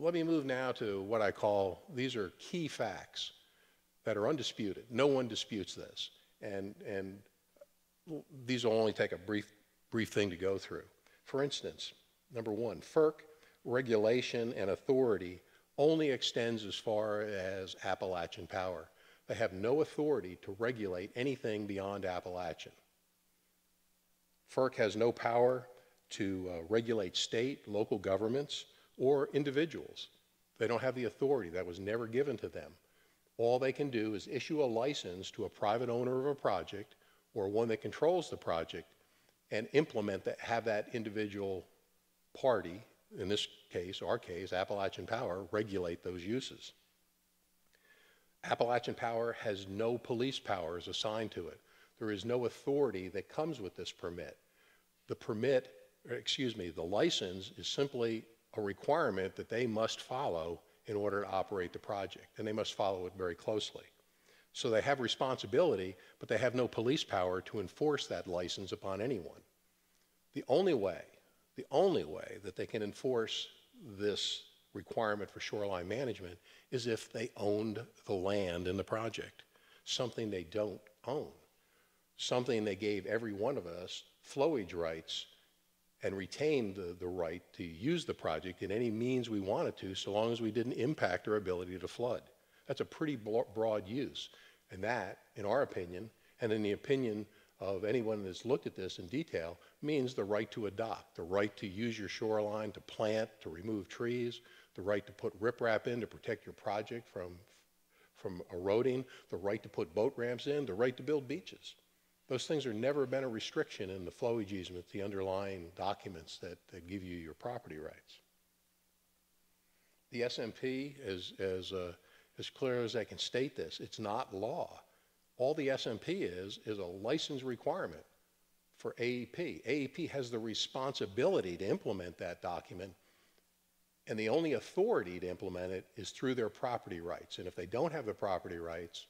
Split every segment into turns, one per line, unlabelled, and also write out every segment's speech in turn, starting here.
Let me move now to what I call, these are key facts that are undisputed. No one disputes this. And these will only take a brief thing to go through. For instance, number one, FERC regulation and authority only extends as far as Appalachian Power. They have no authority to regulate anything beyond Appalachian. FERC has no power to regulate state, local governments, or individuals. They don't have the authority. That was never given to them. All they can do is issue a license to a private owner of a project or one that controls the project and implement that, have that individual party, in this case, our case, Appalachian Power, regulate those uses. Appalachian Power has no police powers assigned to it. There is no authority that comes with this permit. The license is simply a requirement that they must follow in order to operate the project, and they must follow it very closely. So they have responsibility, but they have no police power to enforce that license upon anyone. The only way that they can enforce this requirement for shoreline management is if they owned the land in the project, something they don't own, something they gave every one of us flowage rights and retained the right to use the project in any means we wanted to, so long as we didn't impact our ability to flood. That's a pretty broad use. And that, in our opinion, and in the opinion of anyone that's looked at this in detail, means the right to adopt, the right to use your shoreline, to plant, to remove trees, the right to put riprap in to protect your project from eroding, the right to put boat ramps in, the right to build beaches. Those things have never been a restriction in the flowage easement, the underlying documents that give you your property rights. The SMP, as clear as I can state this, it's not law. All the SMP is a license requirement for AEP. AEP has the responsibility to implement that document, and the only authority to implement it is through their property rights. And if they don't have the property rights,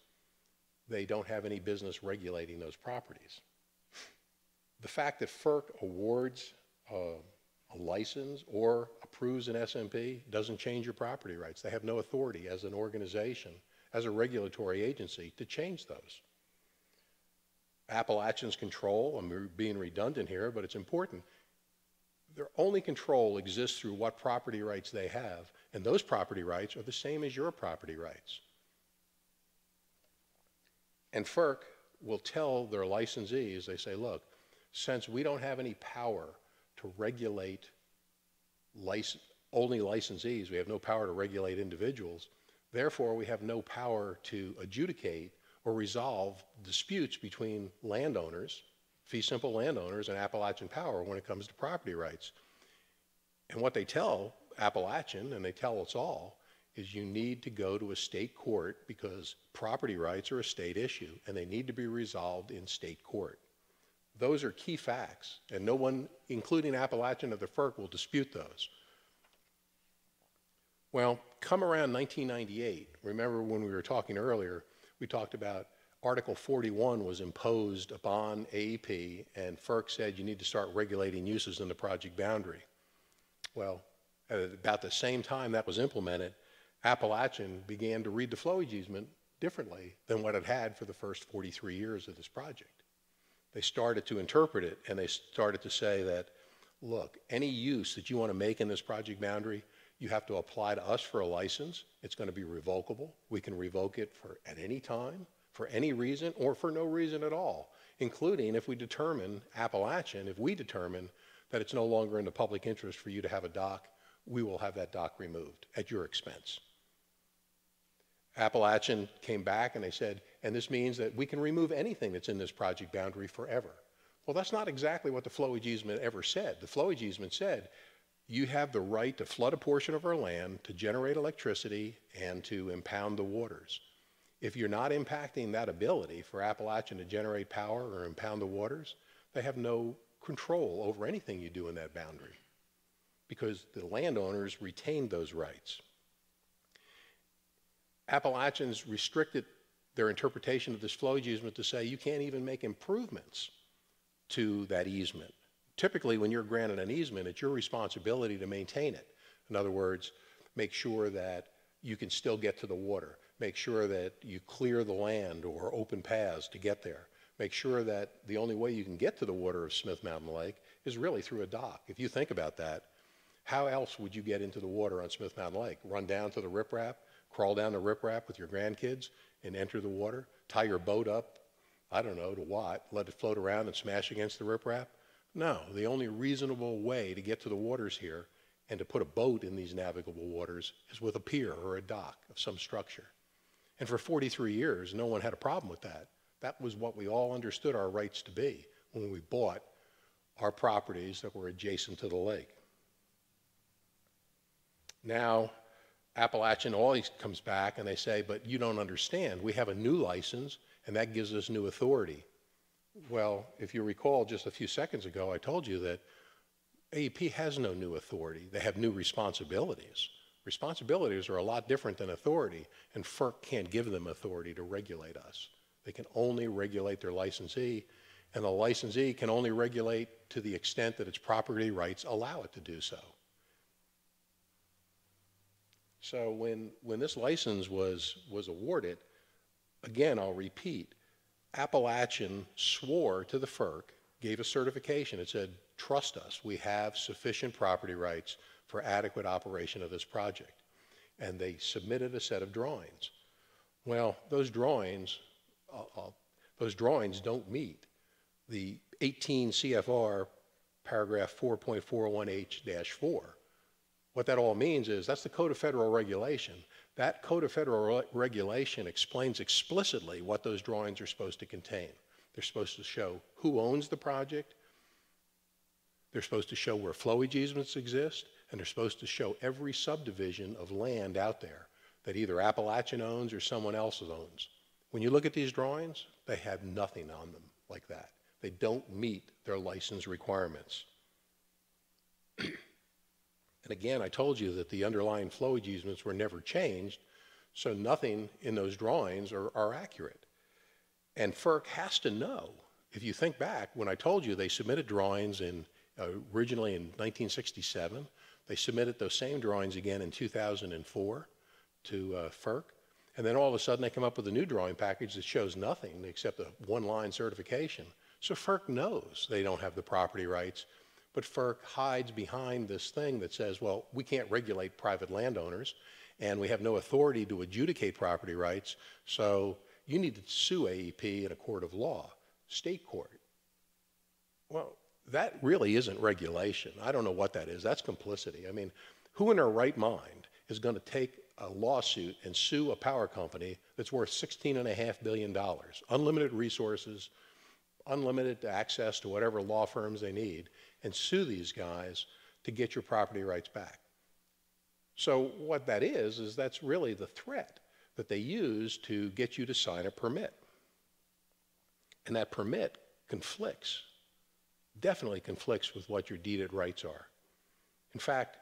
they don't have any business regulating those properties. The fact that FERC awards a license or approves an SMP doesn't change your property rights. They have no authority as an organization, as a regulatory agency, to change those. Appalachians control, I'm being redundant here, but it's important, their only control exists through what property rights they have, and those property rights are the same as your property rights. And FERC will tell their licensees, they say, look, since we don't have any power to regulate only licensees, we have no power to regulate individuals, therefore we have no power to adjudicate or resolve disputes between landowners, fee simple landowners, and Appalachian Power when it comes to property rights. And what they tell Appalachian, and they tell us all, is you need to go to a state court because property rights are a state issue and they need to be resolved in state court. Those are key facts, and no one, including Appalachian or the FERC, will dispute those. Well, come around 1998, remember when we were talking earlier, we talked about Article 41 was imposed upon AEP, and FERC said you need to start regulating uses in the project boundary. Well, at about the same time that was implemented, Appalachian began to read the flowage easement differently than what it had for the first 43 years of this project. They started to interpret it, and they started to say that, look, any use that you want to make in this project boundary, you have to apply to us for a license. It's going to be revocable. We can revoke it at any time, for any reason, or for no reason at all, including if we determine, Appalachian, if we determine that it's no longer in the public interest for you to have a dock, we will have that dock removed at your expense. Appalachian came back and they said, and this means that we can remove anything that's in this project boundary forever. Well, that's not exactly what the flowage easement ever said. The flowage easement said, you have the right to flood a portion of our land, to generate electricity, and to impound the waters. If you're not impacting that ability for Appalachian to generate power or impound the waters, they have no control over anything you do in that boundary because the landowners retained those rights. Appalachians restricted their interpretation of this flowage easement to say you can't even make improvements to that easement. Typically, when you're granted an easement, it's your responsibility to maintain it. In other words, make sure that you can still get to the water, make sure that you clear the land or open paths to get there, make sure that the only way you can get to the water of Smith Mountain Lake is really through a dock. If you think about that, how else would you get into the water on Smith Mountain Lake? Run down to the riprap, crawl down the riprap with your grandkids and enter the water, tie your boat up, I don't know, to what? Let it float around and smash against the riprap? No, the only reasonable way to get to the waters here and to put a boat in these navigable waters is with a pier or a dock of some structure. And for 43 years, no one had a problem with that. That was what we all understood our rights to be when we bought our properties that were adjacent to the lake. Now, Appalachian always comes back and they say, but you don't understand. We have a new license and that gives us new authority. Well, if you recall just a few seconds ago, I told you that AEP has no new authority. They have new responsibilities. Responsibilities are a lot different than authority, and FERC can't give them authority to regulate us. They can only regulate their licensee, and the licensee can only regulate to the extent that its property rights allow it to do so. So when this license was awarded, again, I'll repeat, Appalachian swore to the FERC, gave a certification. It said, trust us, we have sufficient property rights for adequate operation of this project. And they submitted a set of drawings. Well, those drawings don't meet the 18 CFR paragraph 4.41H-4. What that all means is that's the Code of Federal Regulation. That Code of Federal Regulation explains explicitly what those drawings are supposed to contain. They're supposed to show who owns the project, they're supposed to show where flowage easements exist, and they're supposed to show every subdivision of land out there that either Appalachian owns or someone else owns. When you look at these drawings, they have nothing on them like that. They don't meet their license requirements. And again, I told you that the underlying flowage easements were never changed, so nothing in those drawings are accurate. And FERC has to know. If you think back, when I told you they submitted drawings originally in 1967, they submitted those same drawings again in 2004 to FERC, and then all of a sudden they come up with a new drawing package that shows nothing except a one-line certification. So FERC knows they don't have the property rights, but FERC hides behind this thing that says, well, we can't regulate private landowners, and we have no authority to adjudicate property rights, so you need to sue AEP in a court of law, state court. Well, that really isn't regulation. I don't know what that is. That's complicity. I mean, who in their right mind is going to take a lawsuit and sue a power company that's worth $16.5 billion, unlimited resources, unlimited access to whatever law firms they need, and sue these guys to get your property rights back? So what that is that's really the threat that they use to get you to sign a permit. And that permit conflicts, definitely conflicts with what your deeded rights are. In fact,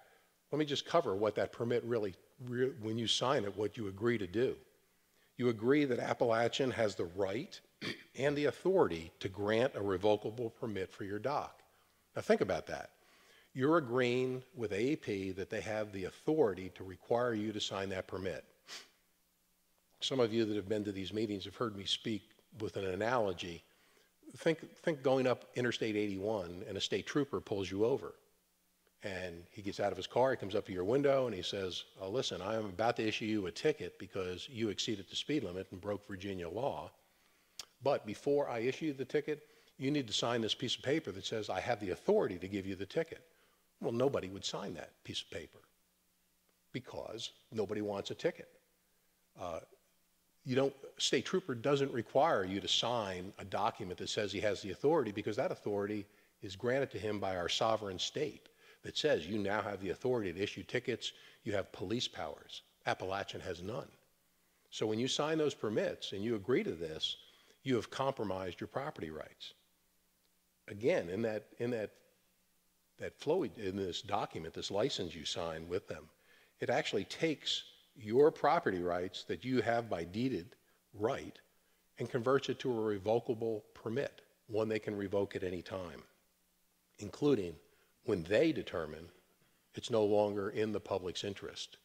let me just cover what that permit really, when you sign it, what you agree to do. You agree that Appalachian has the right and the authority to grant a revocable permit for your dock. Now think about that. You're agreeing with AEP that they have the authority to require you to sign that permit. Some of you that have been to these meetings have heard me speak with an analogy. Think going up Interstate 81 and a state trooper pulls you over. And he gets out of his car, he comes up to your window and he says, oh, listen, I am about to issue you a ticket because you exceeded the speed limit and broke Virginia law. But before I issue the ticket, you need to sign this piece of paper that says I have the authority to give you the ticket. Well, nobody would sign that piece of paper because nobody wants a ticket. State trooper doesn't require you to sign a document that says he has the authority because that authority is granted to him by our sovereign state that says you now have the authority to issue tickets, you have police powers. Appalachian has none. So when you sign those permits and you agree to this, you have compromised your property rights. Again, in this document, this license you sign with them, it actually takes your property rights that you have by deeded right and converts it to a revocable permit, one they can revoke at any time, including when they determine it's no longer in the public's interest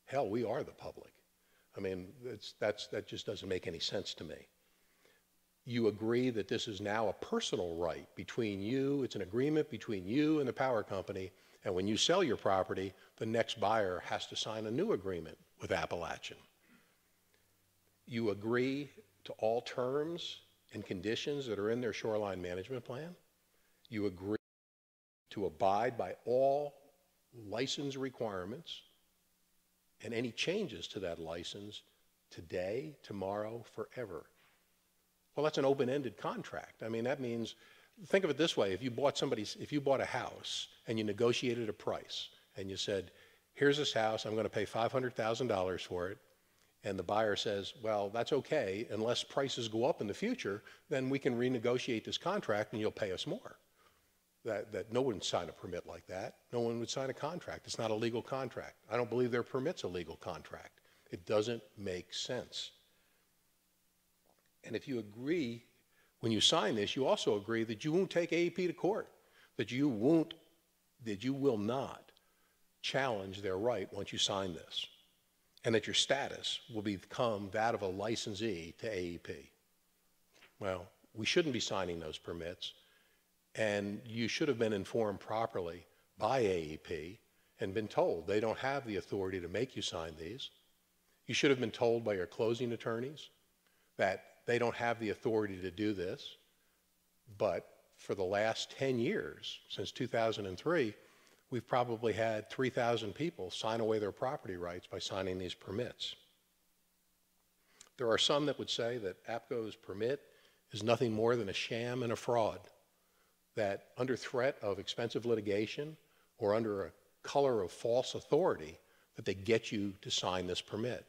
Hell, we are the public. I mean, that just doesn't make any sense to me. You agree that this is now a personal right between you, it's an agreement between you and the power company, and when you sell your property, the next buyer has to sign a new agreement with Appalachian. You agree to all terms and conditions that are in their shoreline management plan. You agree to abide by all license requirements and any changes to that license today, tomorrow, forever. Well, that's an open-ended contract. I mean, that means, think of it this way, if you bought a house and you negotiated a price and you said, here's this house, I'm going to pay $500,000 for it, and the buyer says, well, that's okay, unless prices go up in the future, then we can renegotiate this contract and you'll pay us more. That no one would sign a permit like that. No one would sign a contract. It's not a legal contract. I don't believe their permit's a legal contract. It doesn't make sense. And if you agree, when you sign this, you also agree that you won't take AEP to court, that you will not challenge their right once you sign this, and that your status will become that of a licensee to AEP. Well, we shouldn't be signing those permits, and you should have been informed properly by AEP and been told they don't have the authority to make you sign these. You should have been told by your closing attorneys that they don't have the authority to do this, but for the last 10 years, since 2003, we've probably had 3,000 people sign away their property rights by signing these permits. There are some that would say that APCO's permit is nothing more than a sham and a fraud, that under threat of expensive litigation or under a color of false authority, that they get you to sign this permit.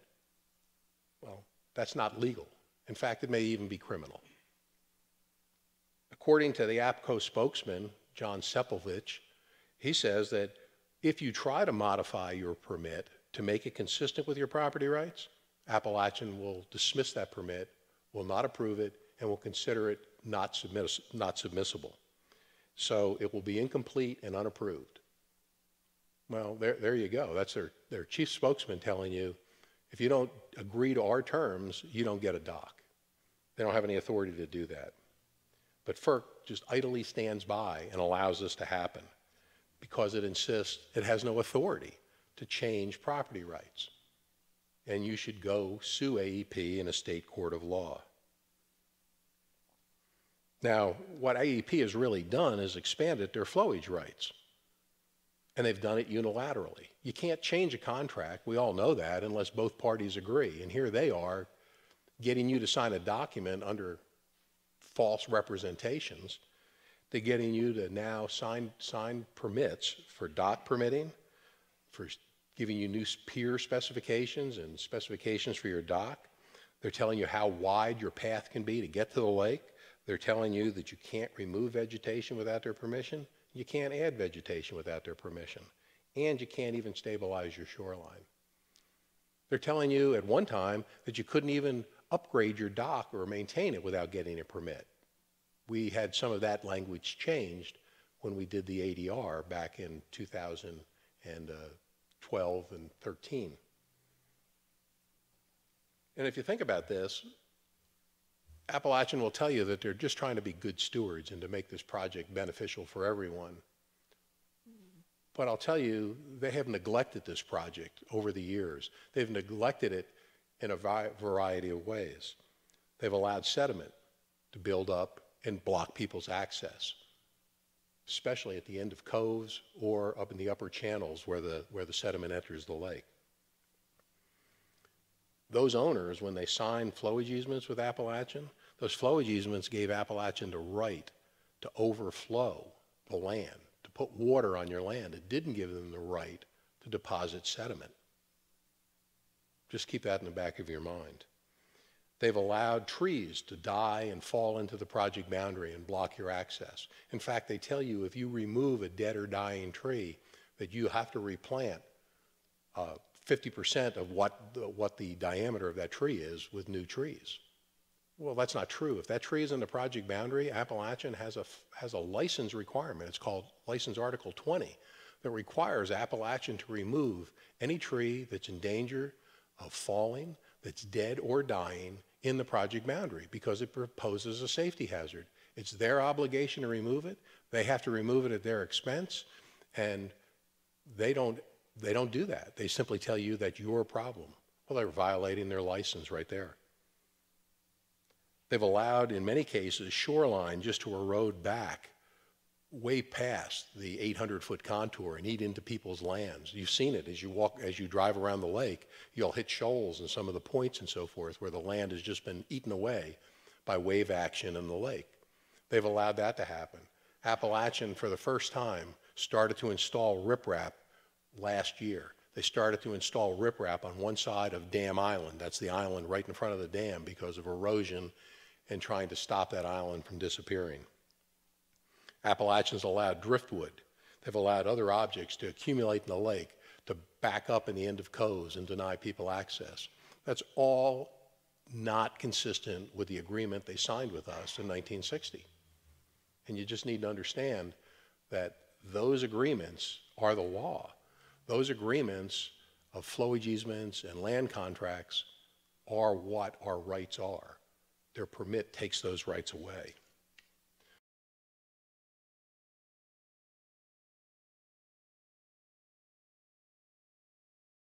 Well, that's not legal. In fact, it may even be criminal. According to the APCO spokesman, John Sepulvich, he says that if you try to modify your permit to make it consistent with your property rights, Appalachian will dismiss that permit, will not approve it, and will consider it not submissible. So it will be incomplete and unapproved. Well, there you go. That's their chief spokesman telling you, if you don't agree to our terms, you don't get a dock. They don't have any authority to do that. But FERC just idly stands by and allows this to happen because it insists it has no authority to change property rights. And you should go sue AEP in a state court of law. Now, what AEP has really done is expanded their flowage rights. And they've done it unilaterally. You can't change a contract, we all know that, unless both parties agree. And here they are getting you to sign a document under false representations. They're getting you to now sign permits for dock permitting, for giving you new pier specifications and specifications for your dock. They're telling you how wide your path can be to get to the lake. They're telling you that you can't remove vegetation without their permission. You can't add vegetation without their permission. And you can't even stabilize your shoreline. They're telling you at one time that you couldn't even upgrade your dock or maintain it without getting a permit. We had some of that language changed when we did the ADR back in 2012 and 13. And if you think about this, Appalachian will tell you that they're just trying to be good stewards and to make this project beneficial for everyone. But I'll tell you, they have neglected this project over the years. They've neglected it in a variety of ways. They've allowed sediment to build up and block people's access, especially at the end of coves or up in the upper channels where the sediment enters the lake. Those owners, when they signed flowage easements with Appalachian, those flowage easements gave Appalachian the right to overflow the land, to put water on your land. It didn't give them the right to deposit sediment. Just keep that in the back of your mind. They've allowed trees to die and fall into the project boundary and block your access. In fact, they tell you if you remove a dead or dying tree, that you have to replant 50% of what the diameter of that tree is with new trees. Well, that's not true. If that tree is in the project boundary, Appalachian has a license requirement. It's called License Article 20, that requires Appalachian to remove any tree that's in danger of falling, that's dead or dying in the project boundary because it poses a safety hazard. It's their obligation to remove it. They have to remove it at their expense, and they don't do that. They simply tell you that you're a problem. Well, they're violating their license right there. They've allowed, in many cases, shoreline just to erode back way past the 800-foot contour and eat into people's lands. You've seen it as you drive around the lake. You'll hit shoals and some of the points and so forth where the land has just been eaten away by wave action in the lake. They've allowed that to happen. Appalachian, for the first time, started to install riprap last year. They started to install riprap on one side of Dam Island. That's the island right in front of the dam because of erosion and trying to stop that island from disappearing. Appalachians allowed driftwood. They've allowed other objects to accumulate in the lake, to back up in the end of coves and deny people access. That's all not consistent with the agreement they signed with us in 1960. And you just need to understand that those agreements are the law. Those agreements of flowage easements and land contracts are what our rights are. Their permit takes those rights away.